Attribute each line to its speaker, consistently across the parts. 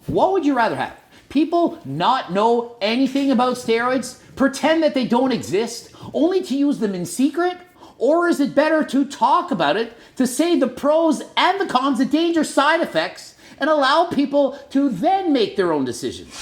Speaker 1: What would you rather have? People not know anything about steroids, pretend that they don't exist, only to use them in secret? Or is it better to talk about it, to say the pros and the cons, the dangerous side effects, and allow people to then make their own decisions?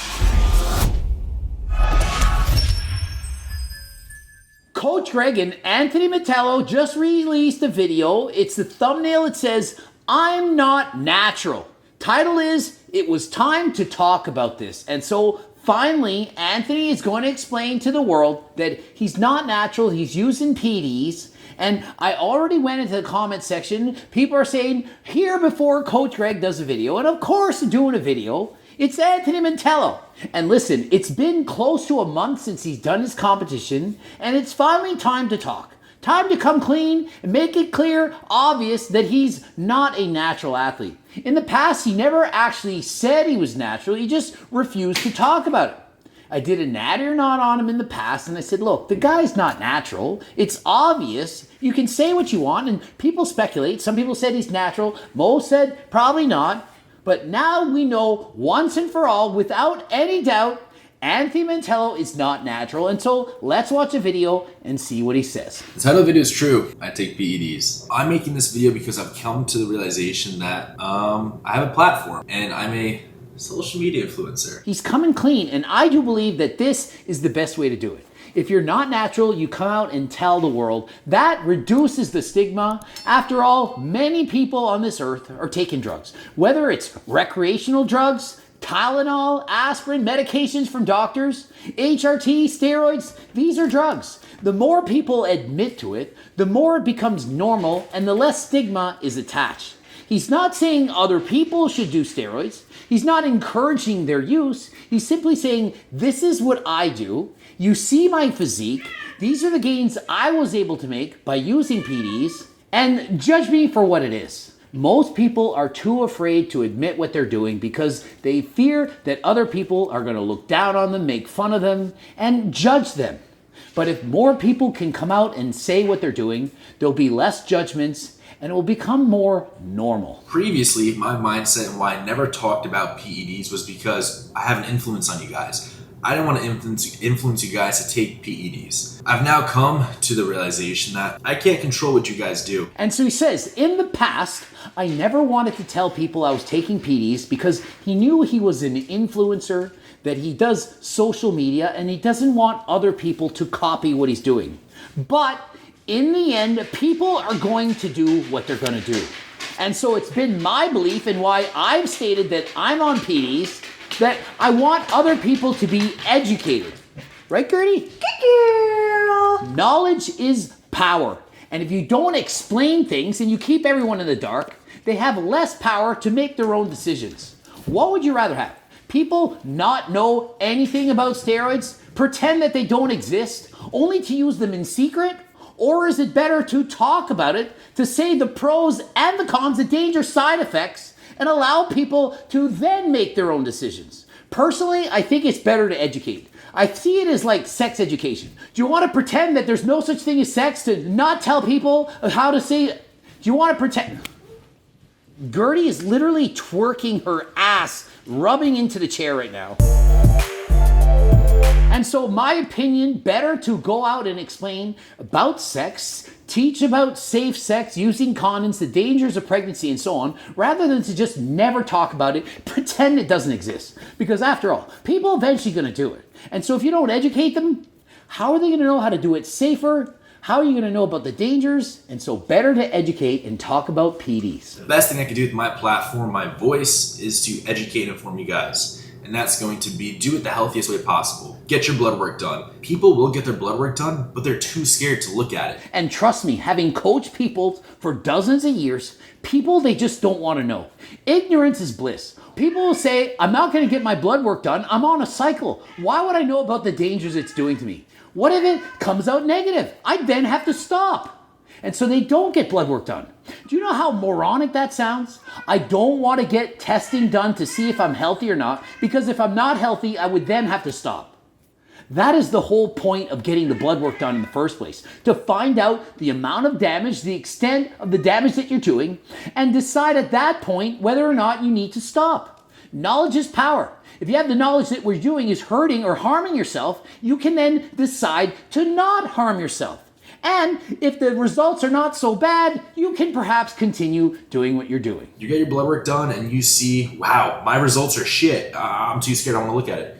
Speaker 1: Coach Greg and Anthony Mantello just released a video. It's the thumbnail. It says, "I'm not natural." Title is, "It was time to talk about this." And so finally, Anthony is going to explain to the world that he's not natural. He's using PEDS. And I already went into the comment section. People are saying, here before Coach Greg does a video. And of course, doing a video, it's Anthony Mantello. And listen, it's been close to a month since he's done his competition, and it's finally time to talk. Time to come clean and make it clear, obvious, that he's not a natural athlete. In the past, he never actually said he was natural. He just refused to talk about it. I did a natty or not on him in the past, and I said, look, the guy's not natural. It's obvious. You can say what you want, and people speculate. Some people said he's natural. Most said probably not. But now we know once and for all, without any doubt, Anthony Mantello is not natural. And so let's watch a video and see what he says.
Speaker 2: The title of the video is true. I take PEDs. I'm making this video because I've come to the realization that I have a platform and I'm a social media influencer.
Speaker 1: He's coming clean, and I do believe that this is the best way to do it. If you're not natural, you come out and tell the world. That reduces the stigma. After all, many people on this earth are taking drugs. Whether it's recreational drugs, Tylenol, aspirin, medications from doctors, HRT, steroids, these are drugs. The more people admit to it, the more it becomes normal and the less stigma is attached. He's not saying other people should do steroids. He's not encouraging their use. He's simply saying, this is what I do. You see my physique. These are the gains I was able to make by using PEDs, and judge me for what it is. Most people are too afraid to admit what they're doing because they fear that other people are going to look down on them, make fun of them, and judge them. But if more people can come out and say what they're doing, there'll be less judgments and it will become more normal.
Speaker 2: Previously, my mindset and why I never talked about PEDs was because I have an influence on you guys. I didn't want to influence you guys to take PEDs. I've now come to the realization that I can't control what you guys do.
Speaker 1: And so he says, in the past, I never wanted to tell people I was taking PEDs because he knew he was an influencer, that he does social media, and he doesn't want other people to copy what he's doing. But in the end, people are going to do what they're going to do. And so it's been my belief and why I've stated that I'm on PEDs, that I want other people to be educated. Right, Gertie? Good girl. Knowledge is power. And if you don't explain things and you keep everyone in the dark, they have less power to make their own decisions. What would you rather have? People not know anything about steroids, pretend that they don't exist, only to use them in secret? Or is it better to talk about it, to say the pros and the cons, the dangerous side effects, and allow people to then make their own decisions? Personally, I think it's better to educate. I see it as like sex education. Do you want to pretend that there's no such thing as sex, to not tell people how to say it? Do you want to pretend? Gertie is literally twerking her ass, rubbing into the chair right now. And so my opinion, better to go out and explain about sex, teach about safe sex, using condoms, the dangers of pregnancy and so on, rather than to just never talk about it, pretend it doesn't exist. Because after all, people are eventually going to do it. And so if you don't educate them, how are they going to know how to do it safer? How are you going to know about the dangers? And so better to educate and talk about PEDs.
Speaker 2: The best thing I can do with my platform, my voice, is to educate and inform you guys. And that's going to be do it the healthiest way possible. Get your blood work done. People will get their blood work done, but they're too scared to look at it.
Speaker 1: And trust me, having coached people for dozens of years, people, they just don't want to know. Ignorance is bliss. People will say, I'm not going to get my blood work done. I'm on a cycle. Why would I know about the dangers it's doing to me? What if it comes out negative? I then have to stop. And so they don't get blood work done. Do you know how moronic that sounds? I don't want to get testing done to see if I'm healthy or not, because if I'm not healthy, I would then have to stop. That is the whole point of getting the blood work done in the first place, to find out the amount of damage, the extent of the damage that you're doing, and decide at that point whether or not you need to stop. Knowledge is power. If you have the knowledge that what you're doing is hurting or harming yourself, you can then decide to not harm yourself. And if the results are not so bad, you can perhaps continue doing what you're doing.
Speaker 2: You get your blood work done and you see, wow, my results are shit. I'm too scared. I want to look at it.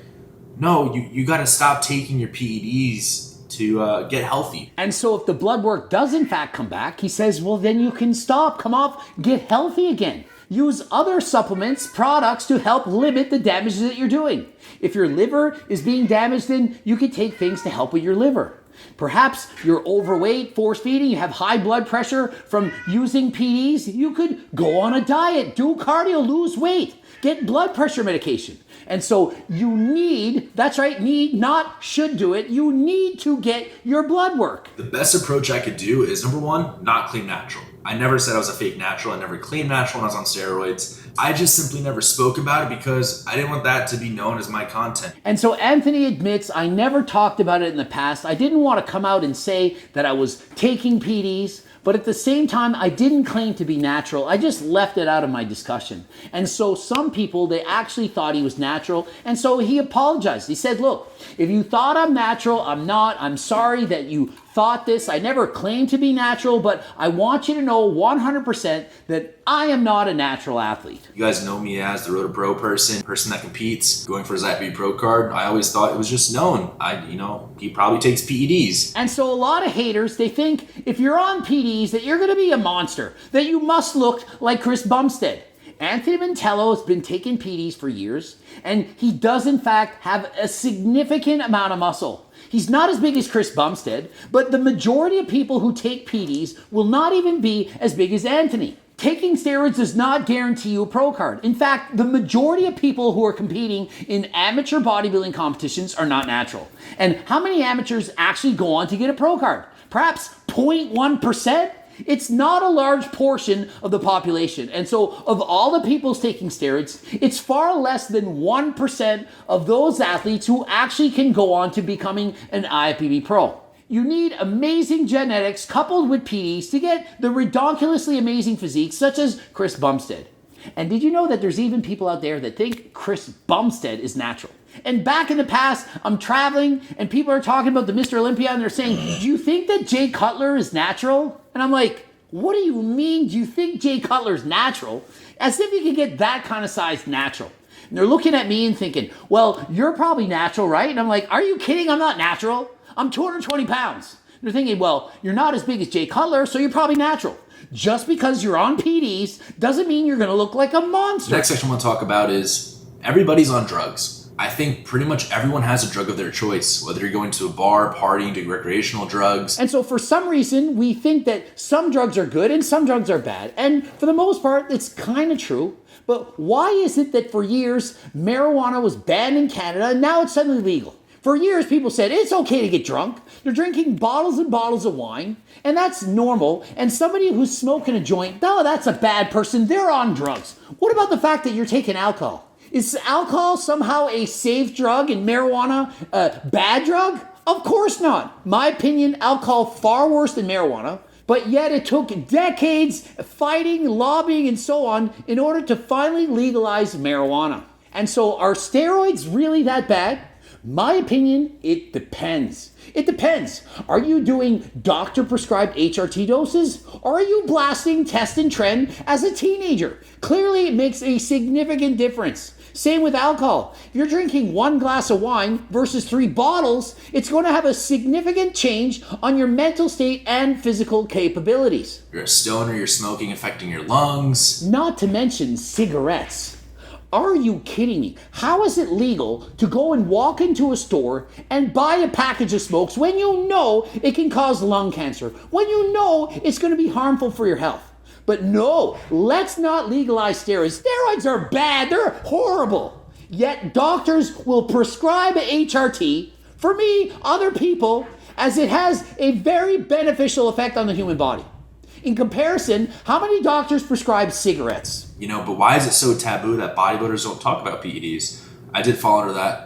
Speaker 2: No, you got to stop taking your PEDs to get healthy.
Speaker 1: And so if the blood work does in fact come back, he says, well, then you can stop, come off, get healthy again. Use other supplements, products to help limit the damage that you're doing. If your liver is being damaged, then you can take things to help with your liver. Perhaps you're overweight, force feeding, you have high blood pressure from using PEDs. You could go on a diet, do cardio, lose weight, get blood pressure medication. And so you need, that's right, need, not should do it. You need to get your blood work.
Speaker 2: The best approach I could do is, number one, not clean natural. I never said I was a fake natural. I never claimed natural when I was on steroids. I just simply never spoke about it because I didn't want that to be known as my content.
Speaker 1: And so Anthony admits, I never talked about it in the past. I didn't want to come out and say that I was taking PEDs, but at the same time, I didn't claim to be natural. I just left it out of my discussion. And so some people, they actually thought he was natural. And so he apologized. He said, look, if you thought I'm natural, I'm not. I'm sorry that you thought this. I never claimed to be natural, but I want you to know 100% that I am not a natural athlete.
Speaker 2: You guys know me as the Road to Pro person that competes, going for his IFBB Pro card. I always thought it was just known. He probably takes PEDs.
Speaker 1: And so a lot of haters, they think if you're on PEDs that you're going to be a monster, that you must look like Chris Bumstead. Anthony Mantello has been taking PEDs for years, and he does in fact have a significant amount of muscle. He's not as big as Chris Bumstead, but the majority of people who take PEDs will not even be as big as Anthony. Taking steroids does not guarantee you a pro card. In fact, the majority of people who are competing in amateur bodybuilding competitions are not natural. And how many amateurs actually go on to get a pro card? Perhaps 0.1%? It's not a large portion of the population. And so of all the people taking steroids, it's far less than 1% of those athletes who actually can go on to becoming an IFBB pro. You need amazing genetics coupled with PEDs to get the ridiculously amazing physiques such as Chris Bumstead. And did you know that there's even people out there that think Chris Bumstead is natural? And back in the past, I'm traveling and people are talking about the Mr. Olympia and they're saying, do you think that Jay Cutler is natural? And I'm like, what do you mean? Do you think Jay Cutler is natural? As if you could get that kind of size natural. And they're looking at me and thinking, well, you're probably natural, right? And I'm like, are you kidding? I'm not natural. I'm 220 pounds. And they're thinking, well, you're not as big as Jay Cutler, so you're probably natural. Just because you're on PEDs doesn't mean you're going to look like a monster.
Speaker 2: The next section I want to talk about is everybody's on drugs. I think pretty much everyone has a drug of their choice, whether you're going to a bar, partying, doing recreational drugs.
Speaker 1: And so for some reason, we think that some drugs are good and some drugs are bad. And for the most part, it's kind of true. But why is it that for years, marijuana was banned in Canada and now it's suddenly legal? For years, people said it's okay to get drunk. They're drinking bottles and bottles of wine, and that's normal. And somebody who's smoking a joint, no, that's a bad person. They're on drugs. What about the fact that you're taking alcohol? Is alcohol somehow a safe drug and marijuana a bad drug? Of course not. My opinion, alcohol far worse than marijuana. But yet it took decades fighting, lobbying, and so on in order to finally legalize marijuana. And so are steroids really that bad? My opinion, it depends. It depends. Are you doing doctor-prescribed HRT doses? Or are you blasting test and trend as a teenager? Clearly, it makes a significant difference. Same with alcohol. If you're drinking 1 glass of wine versus 3 bottles, it's going to have a significant change on your mental state and physical capabilities.
Speaker 2: You're a stoner, you're smoking, affecting your lungs.
Speaker 1: Not to mention cigarettes. Are you kidding me? How is it legal to go and walk into a store and buy a package of smokes when you know it can cause lung cancer, when you know it's going to be harmful for your health? But no, let's not legalize steroids. Steroids are bad. They're horrible. Yet doctors will prescribe HRT for me, other people, as it has a very beneficial effect on the human body. In comparison, how many doctors prescribe cigarettes?
Speaker 2: But why is it so taboo that bodybuilders don't talk about PEDs? I did fall under that,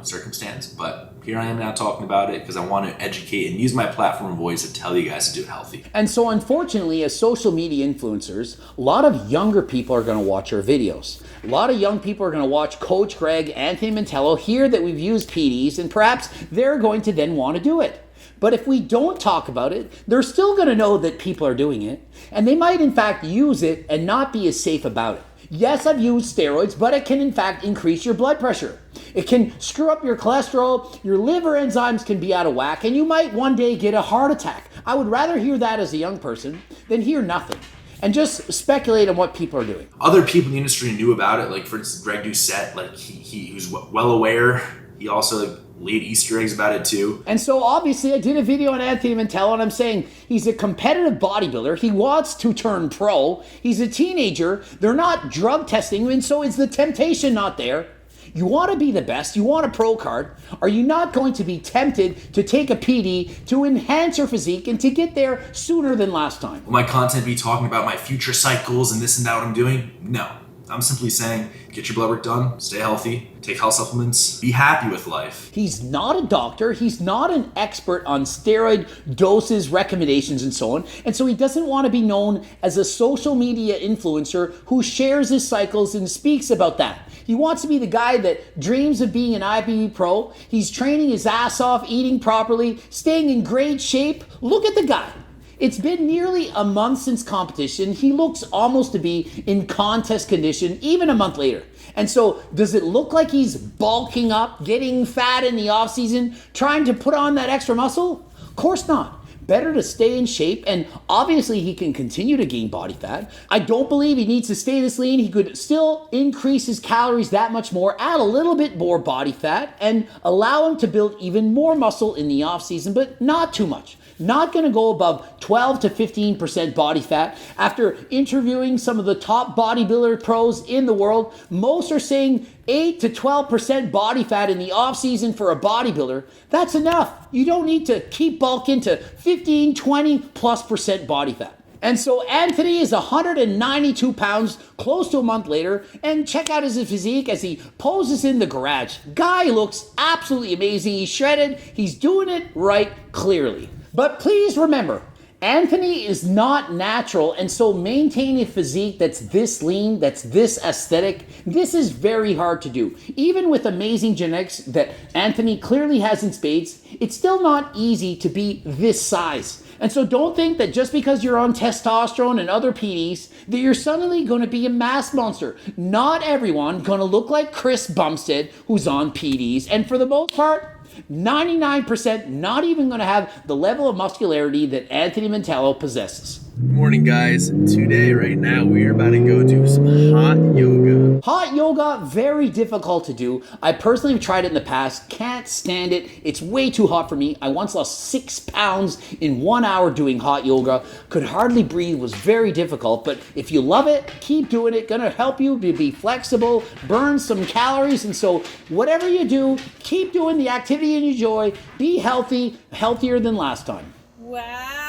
Speaker 2: circumstance, but here I am now talking about it because I want to educate and use my platform and voice to tell you guys to do it healthy.
Speaker 1: And so unfortunately, as social media influencers, a lot of younger people are going to watch our videos. A lot of young people are going to watch Coach Greg, Anthony Mantello, hear that we've used PEDs, and perhaps they're going to then want to do it. But if we don't talk about it, they're still going to know that people are doing it, and they might in fact use it and not be as safe about it. Yes, I've used steroids, but it can in fact increase your blood pressure. It can screw up your cholesterol, your liver enzymes can be out of whack, and you might one day get a heart attack. I would rather hear that as a young person than hear nothing and just speculate on what people are doing.
Speaker 2: Other people in the industry knew about it, like for instance, Greg Doucette, like he was well aware. He also laid Easter eggs about it too.
Speaker 1: And so obviously I did a video on Anthony Mantello, and I'm saying he's a competitive bodybuilder. He wants to turn pro. He's a teenager. They're not drug testing him, and so is the temptation not there? You want to be the best. You want a pro card. Are you not going to be tempted to take a PD to enhance your physique and to get there sooner than last time?
Speaker 2: Will my content be talking about my future cycles and this and that what I'm doing? No. I'm simply saying, get your blood work done, stay healthy, take health supplements, be happy with life.
Speaker 1: He's not a doctor. He's not an expert on steroid doses, recommendations, and so on. And so he doesn't want to be known as a social media influencer who shares his cycles and speaks about that. He wants to be the guy that dreams of being an IFBB pro. He's training his ass off, eating properly, staying in great shape. Look at the guy. It's been nearly a month since competition. He looks almost to be in contest condition, even a month later. And so does it look like he's bulking up, getting fat in the off season, trying to put on that extra muscle? Of course not. Better to stay in shape, and obviously he can continue to gain body fat. I don't believe he needs to stay this lean. He could still increase his calories that much more, add a little bit more body fat, and allow him to build even more muscle in the off season, but not too much. Not going to go above 12 to 15% body fat. After interviewing some of the top bodybuilder pros in the world, most are saying 8 to 12% body fat in the off season for a bodybuilder. That's enough. You don't need to keep bulking to 15, 20 plus percent body fat. And so Anthony is 192 pounds, close to a month later, and check out his physique as he poses in the garage. Guy looks absolutely amazing. He's shredded. He's doing it right, clearly. But please remember, Anthony is not natural, and so maintaining a physique that's this lean, that's this aesthetic, this is very hard to do. Even with amazing genetics that Anthony clearly has in spades, it's still not easy to be this size. And so don't think that just because you're on testosterone and other PEDs, that you're suddenly going to be a mass monster. Not everyone going to look like Chris Bumstead, who's on PEDs, and for the most part, 99% not even going to have the level of muscularity that Anthony Mantello possesses.
Speaker 2: Good morning, guys. Today, right now, we're about to go do some hot yoga.
Speaker 1: Hot yoga, very difficult to do. I personally have tried it in the past, can't stand it. It's way too hot for me. I once lost 6 pounds in 1 hour doing hot yoga. Could hardly breathe, was very difficult, but if you love it, keep doing it. Gonna help you be flexible, burn some calories, and so whatever you do, keep doing the activity you enjoy, be healthy, healthier than last time.
Speaker 3: Wow.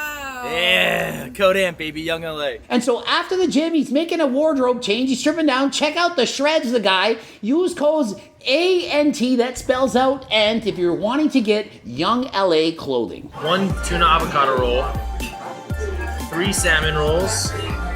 Speaker 4: Yeah, Code Amp, baby, Young LA.
Speaker 1: And so after the gym, he's making a wardrobe change. He's stripping down. Check out the shreds, the guy. Use codes ANT, that spells out ANT, if you're wanting to get Young LA clothing.
Speaker 4: 1 tuna avocado roll, 3 salmon rolls.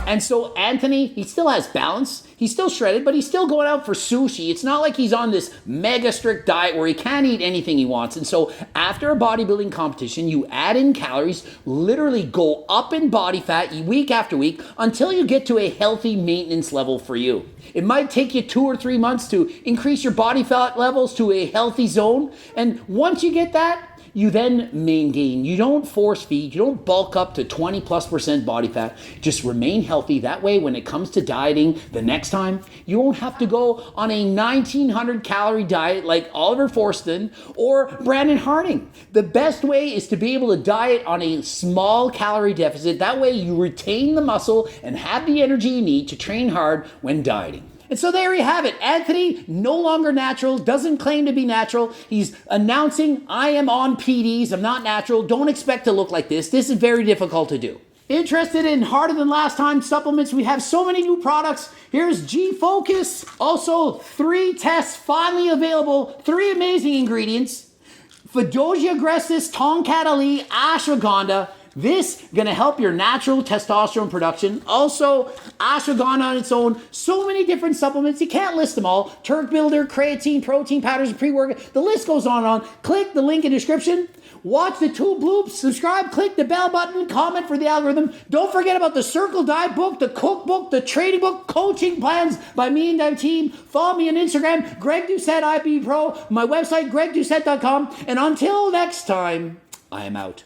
Speaker 1: And so Anthony, he still has balance. He's still shredded, but he's still going out for sushi. It's not like he's on this mega strict diet where he can't eat anything he wants. And so after a bodybuilding competition, you add in calories, literally go up in body fat week after week until you get to a healthy maintenance level for you. It might take you 2 or 3 months to increase your body fat levels to a healthy zone. And once you get that, you then maintain. You don't force feed. You don't bulk up to 20+% body fat. Just remain healthy. That way, when it comes to dieting the next time, you won't have to go on a 1,900 calorie diet like Oliver Forston or Brandon Harding. The best way is to be able to diet on a small calorie deficit. That way, you retain the muscle and have the energy you need to train hard when dieting. And so there you have it. Anthony, no longer natural, doesn't claim to be natural. He's announcing, I am on PEDs, I'm not natural, don't expect to look like this. This is very difficult to do. Interested in harder than last time supplements? We have so many new products. Here's G-Focus. Also, 3 tests finally available, 3 amazing ingredients. Fedosia agrestis, Tongkat Ali, ashwagandha. This gonna help your natural testosterone production. Also, ashwagandha on its own. So many different supplements. You can't list them all. Turk Builder, creatine, protein powders, pre-workout. The list goes on and on. Click the link in the description. Watch the 2 bloops, subscribe, click the bell button, comment for the algorithm. Don't forget about the Circle Diet book, the cookbook, the trading book, coaching plans by me and my team. Follow me on Instagram, Greg Doucette, IB Pro, my website, gregdoucette.com. And until next time, I am out.